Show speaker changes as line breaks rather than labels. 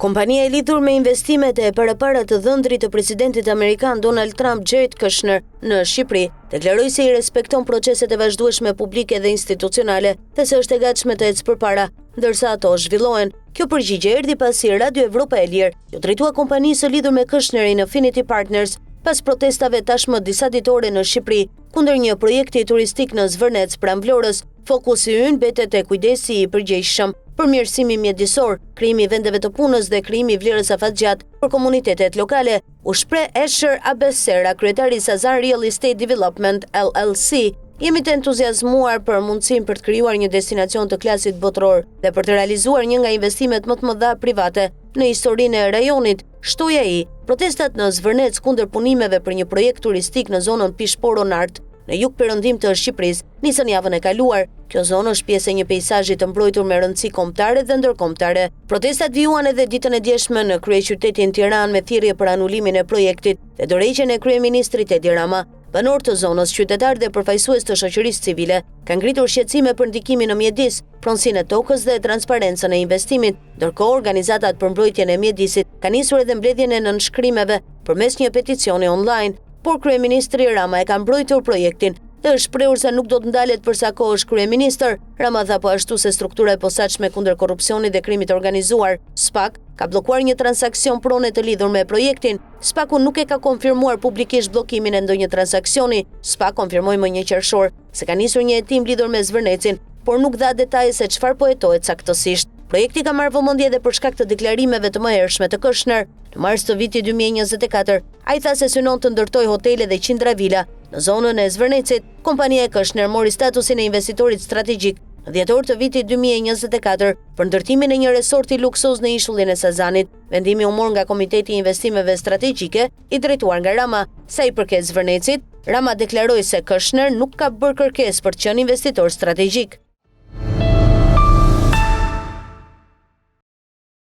Kompania e lidhur me investimet e parapara të dhëndrit të presidentit amerikan Donald Trump, Jared Kushner, në Shqipëri, deklaroi se i respekton proceset e vazhdueshme publike dhe institucionale dhe se është e gatshme të ecë përpara, ndërsa ato zhvillohen. Kjo përgjigje erdhi pasi Radio Evropa e Lirë ju drejtua kompanisë së lidhur me Kushnerin Affinity Partners pas protestave tashmë disa ditore në Shqipëri kundër një projekti turistik në Zvërnec pranë Vlorës. Fokusi ynë mbetet te kujdesi i përgjegjshëm, përmirësimi mjedisor, krijimi i vendeve të punës dhe krijimi i vlerës afatgjat për komunitetet lokale, u shpreh Esher Abesera, kryetari i Sazan Real Estate Development LLC. Jemi të entuziazmuar për mundësinë për të krijuar një destinacion të klasit botëror dhe për të realizuar një nga investimet më të mëdha private në historinë e rajonit, shtoi ai. Protestat në Zvërnec kundër punimeve për një projekt turistik në zonën Pishporo-Nart në jug-perëndim të Shqipërisë nisën javën e kaluar. Kjo zonë është pjesë e një peizazhi të mbrojtur me rëndësi kombëtare dhe ndërkombëtare. Protestat vijuan edhe ditën e djeshme në kryeqytetin Tiranë me thirrje për anulimin e projektit dhe dorëheqjen e kryeministrit Edi Rama. Banorë të zonës, qytetarë dhe përfaqësues të shoqërisë civile kanë ngritur shqetësime për ndikimin në mjedis, pronësinë e tokës dhe transparencën e investimit. Ndërkohë, organizatat për mbrojtjen e mjedisit kanë nisur edhe mbledhjen e nënshkrimeve përmes një peticioni online, por kryeministri Rama e ka mbrojtur projektin dhe është shprehur se nuk do të ndalet për sa kohë është kryeministër. Rama tha po ashtu se struktura e posaçme kundër korrupsionit dhe krimit të organizuar, SPAK, ka bllokuar një transaksion prone të lidhur me projektin. SPAK-u nuk e ka konfirmuar publikisht bllokimin e ndonjë transaksioni. SPAK konfirmoi më 1 qershor se ka nisur një hetim lidhur me Zvërnecin, por nuk dha detaje se çfarë po hetohet saktësisht. Projekti ka marrë vëmendje edhe për shkak të deklarimeve të mëhershme të Kushner. Në mars të vitit 2024, ai tha se synon të ndërtojë hotele dhe qindra vila në zonën e Zvërnecit. Kompania e Kushner mori statusin e investitorit strategjik në dhjetor të vitit 2024 për ndërtimin e një resorti luksoz në ishullin e Sazanit. Vendimi u mor nga Komiteti i Investimeve Strategjike i drejtuar nga Rama. Sa i përket Zvërnecit, Rama deklaroi se Kushner nuk ka bërë kërkesë për të qenë investitor strategjik.